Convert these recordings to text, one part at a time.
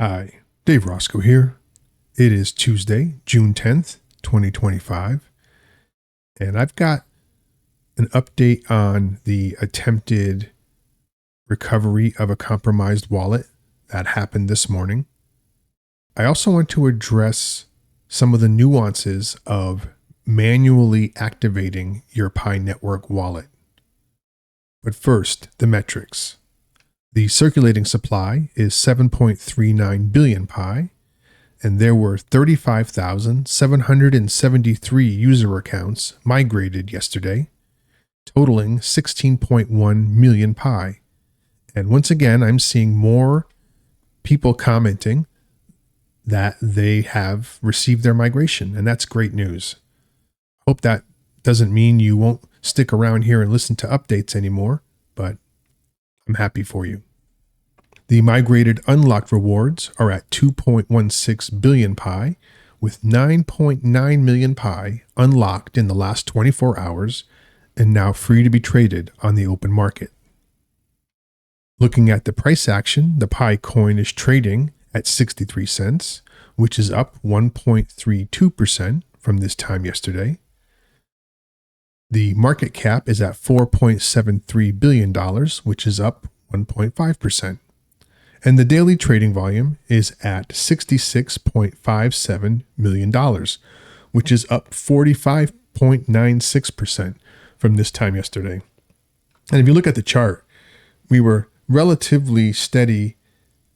Hi, Dave Roscoe here. It is Tuesday, June 10th, 2025, and I've got an update on the attempted recovery of a compromised wallet that happened this morning. I also want to address some of the nuances of manually activating your Pi Network wallet. But first, the metrics. The circulating supply is 7.39 billion Pi, and there were 35,773 user accounts migrated yesterday, totaling 16.1 million Pi. And once again, I'm seeing more people commenting that they have received their migration, and that's great news. Hope that doesn't mean you won't stick around here and listen to updates anymore, but I'm happy for you. The migrated unlocked rewards are at 2.16 billion Pi, with 9.9 million Pi unlocked in the last 24 hours and now free to be traded on the open market. Looking at the price action, the Pi coin is trading at 63 cents, which is up 1.32% from this time yesterday. The market cap is at $4.73 billion, which is up 1.5%. And the daily trading volume is at $66.57 million, which is up 45.96% from this time yesterday. And if you look at the chart, we were relatively steady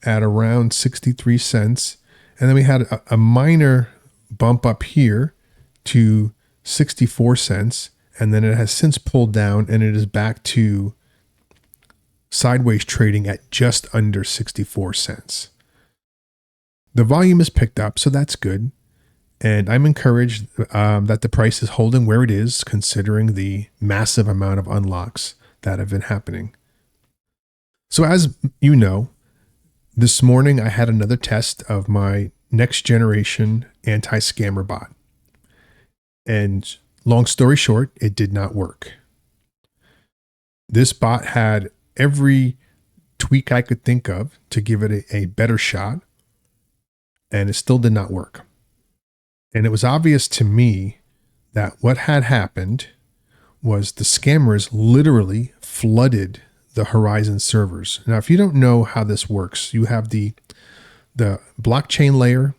at around 63 cents. And then we had a minor bump up here to 64 cents. And then it has since pulled down and it is back to sideways trading at just under 64 cents. The volume is picked up, so that's good. And I'm encouraged that the price is holding where it is, considering the massive amount of unlocks that have been happening. So as you know, this morning I had another test of my next generation anti-scammer bot. And long story short, it did not work. This bot had every tweak I could think of to give it a better shot, and it still did not work. And it was obvious to me that what had happened was the scammers literally flooded the Horizon servers. Now, if you don't know how this works, you have the blockchain layer,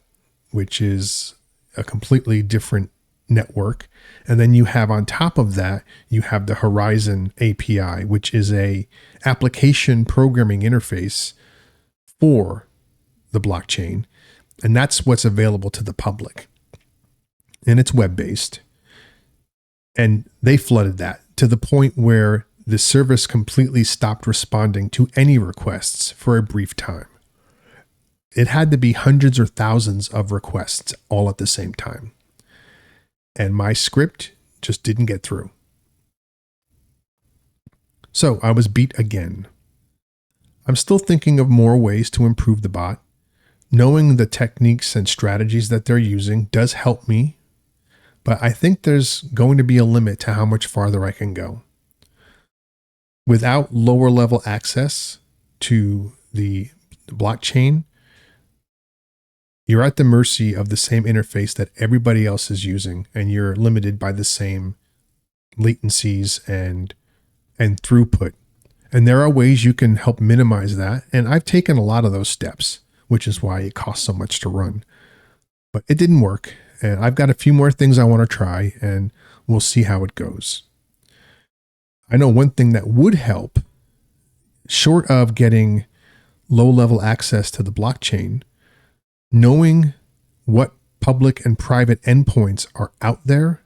which is a completely different network. And then you have on top of that, you have the Horizon API, which is a application programming interface for the blockchain. And that's what's available to the public. And it's web-based. And they flooded that to the point where the service completely stopped responding to any requests for a brief time. It had to be hundreds or thousands of requests all at the same time. And my script just didn't get through. So I was beat again. I'm still thinking of more ways to improve the bot. Knowing the techniques and strategies that they're using does help me, but I think there's going to be a limit to how much farther I can go. Without lower level access to the blockchain, you're at the mercy of the same interface that everybody else is using, and you're limited by the same latencies and throughput. And there are ways you can help minimize that. And I've taken a lot of those steps, which is why it costs so much to run. But it didn't work. And I've got a few more things I want to try, and we'll see how it goes. I know one thing that would help, short of getting low-level access to the blockchain, knowing what public and private endpoints are out there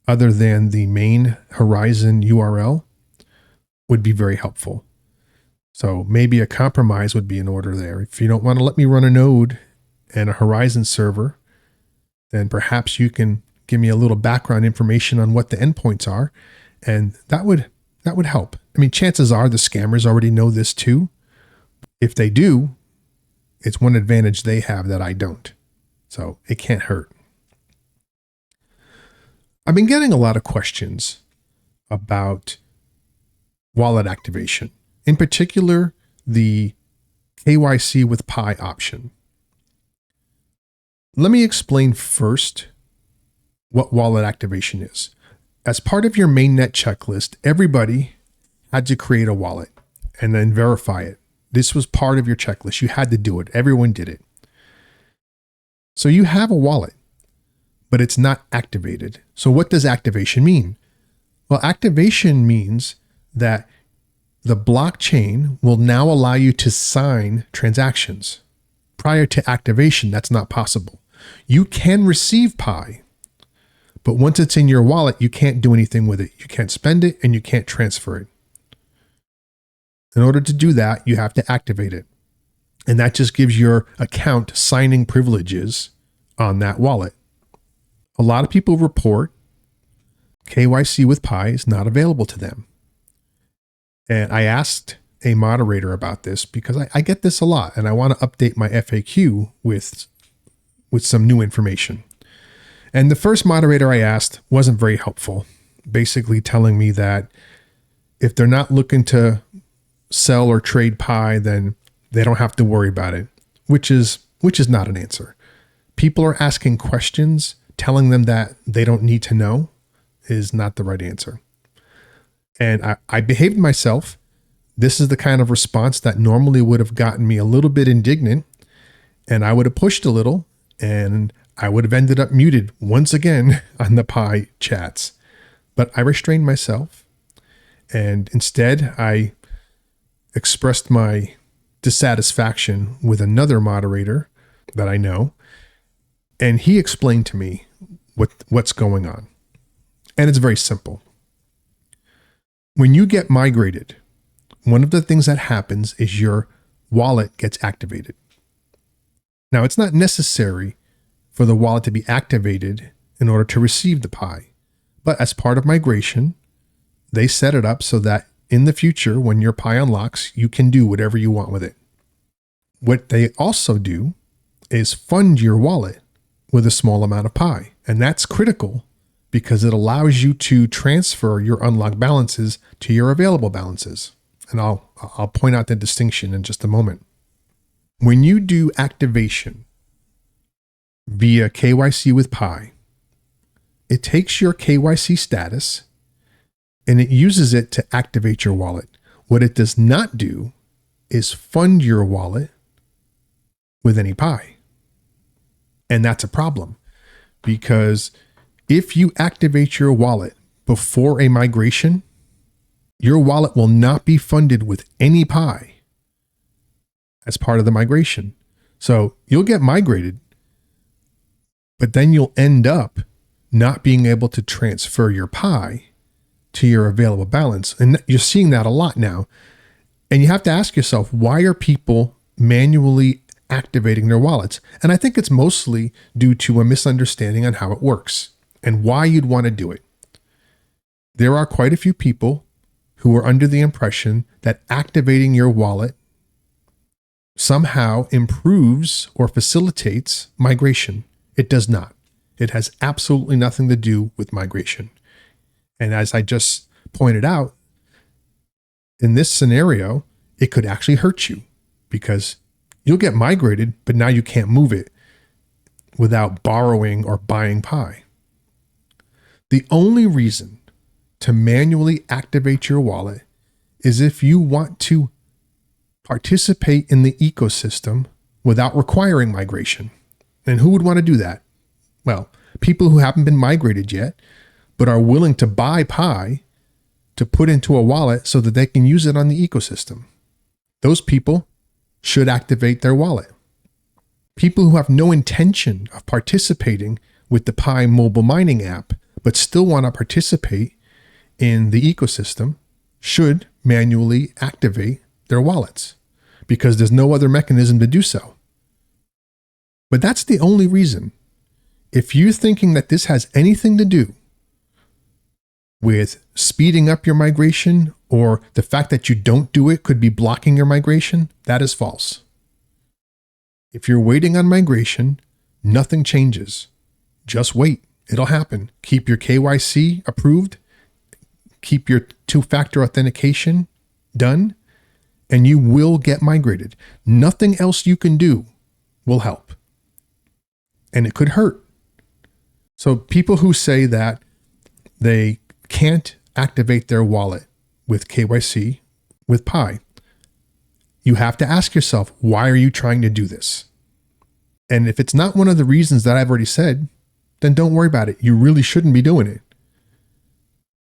other than the main Horizon URL would be very helpful. So maybe a compromise would be in order there. If you don't want to let me run a node and a Horizon server, then perhaps you can give me a little background information on what the endpoints are, and that would help. I mean, chances are the scammers already know this too. If they do, it's one advantage they have that I don't. So it can't hurt. I've been getting a lot of questions about wallet activation. In particular, the KYC with Pi option. Let me explain first what wallet activation is. As part of your mainnet checklist, everybody had to create a wallet and then verify it. This was part of your checklist. You had to do it. Everyone did it. So you have a wallet, but it's not activated. So what does activation mean? Well, activation means that the blockchain will now allow you to sign transactions. Prior to activation, that's not possible. You can receive Pi, but once it's in your wallet, you can't do anything with it. You can't spend it and you can't transfer it. In order to do that, you have to activate it. And that just gives your account signing privileges on that wallet. A lot of people report KYC with Pi is not available to them. And I asked a moderator about this because I get this a lot and I want to update my FAQ with some new information. And the first moderator I asked wasn't very helpful, basically telling me that if they're not looking to sell or trade Pi, then they don't have to worry about it, which is not an answer. People are asking questions, telling them that they don't need to know is not the right answer. And I behaved myself. This is the kind of response that normally would have gotten me a little bit indignant, and I would have pushed a little, and I would have ended up muted once again on the Pi chats. But I restrained myself, and instead I expressed my dissatisfaction with another moderator that I know, and he explained to me what's going on. And it's very simple. When you get migrated, one of the things that happens is your wallet gets activated. Now, it's not necessary for the wallet to be activated in order to receive the Pi, but as part of migration, they set it up so that in the future, when your Pi unlocks, you can do whatever you want with it. What they also do is fund your wallet with a small amount of Pi, and that's critical because it allows you to transfer your unlocked balances to your available balances. And I'll point out the distinction in just a moment. When you do activation via KYC with Pi, it takes your KYC status and it uses it to activate your wallet. What it does not do is fund your wallet with any Pi. And that's a problem because if you activate your wallet before a migration, your wallet will not be funded with any Pi as part of the migration. So you'll get migrated, but then you'll end up not being able to transfer your Pi to your available balance. And you're seeing that a lot now. And you have to ask yourself, why are people manually activating their wallets? And I think it's mostly due to a misunderstanding on how it works and why you'd want to do it. There are quite a few people who are under the impression that activating your wallet somehow improves or facilitates migration. It does not. It has absolutely nothing to do with migration. And as I just pointed out, in this scenario, it could actually hurt you because you'll get migrated, but now you can't move it without borrowing or buying Pi. The only reason to manually activate your wallet is if you want to participate in the ecosystem without requiring migration. And who would want to do that? Well, people who haven't been migrated yet, but are willing to buy Pi to put into a wallet so that they can use it on the ecosystem. Those people should activate their wallet. People who have no intention of participating with the Pi mobile mining app, but still want to participate in the ecosystem should manually activate their wallets because there's no other mechanism to do so. But that's the only reason. If you're thinking that this has anything to do with speeding up your migration or the fact that you don't do it could be blocking your migration, that is false. If you're waiting on migration, nothing changes. Just wait. It'll happen. Keep your KYC approved. Keep your two-factor authentication done, and you will get migrated. Nothing else you can do will help. And it could hurt. So people who say that they can't activate their wallet with KYC, with Pi, you have to ask yourself, why are you trying to do this? And if it's not one of the reasons that I've already said, then don't worry about it. You really shouldn't be doing it.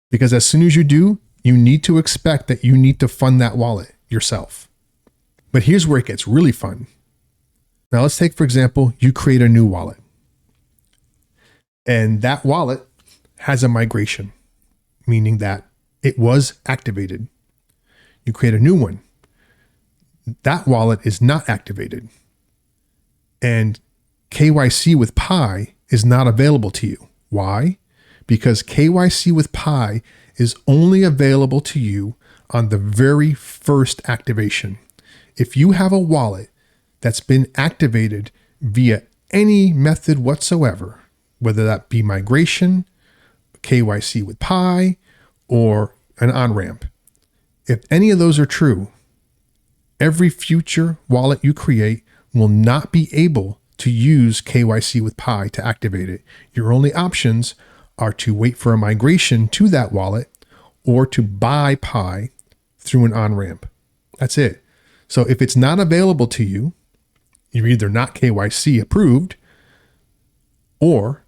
Because as soon as you do, you need to expect that you need to fund that wallet yourself. But here's where it gets really fun. Now let's take, for example, you create a new wallet. And that wallet has a migration, meaning that it was activated. You create a new one. That wallet is not activated. And KYC with Pi is not available to you. Why? Because KYC with Pi is only available to you on the very first activation. If you have a wallet that's been activated via any method whatsoever, whether that be migration, KYC with Pi, or an on-ramp, if any of those are true, every future wallet you create will not be able to use KYC with Pi to activate it. Your only options are to wait for a migration to that wallet or to buy Pi through an on-ramp. That's it. So if it's not available to you, you're either not KYC approved or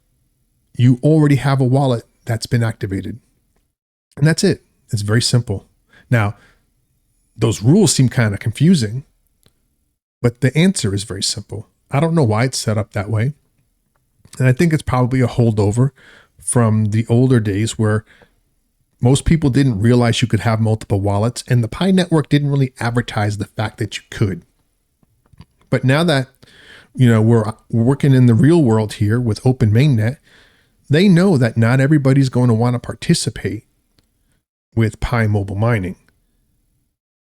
you already have a wallet that's been activated. And that's it. It's very simple. Now, those rules seem kind of confusing, but the answer is very simple. I don't know why it's set up that way. And I think it's probably a holdover from the older days where most people didn't realize you could have multiple wallets, and the Pi network didn't really advertise the fact that you could. But now that, we're working in the real world here with Open Mainnet, they know that not everybody's going to want to participate with Pi mobile mining.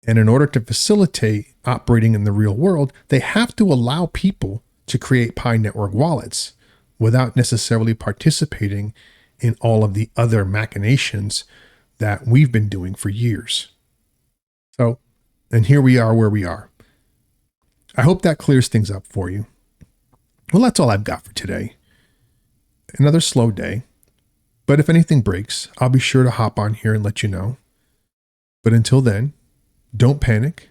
And in order to facilitate operating in the real world, they have to allow people to create Pi network wallets without necessarily participating in all of the other machinations that we've been doing for years. So, and here we are where we are. I hope that clears things up for you. Well, that's all I've got for today. Another slow day, but if anything breaks, I'll be sure to hop on here and let you know. But until then, don't panic,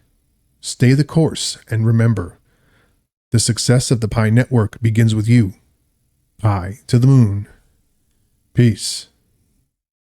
stay the course, and remember, the success of the Pi network begins with you. Pi to the moon. Peace.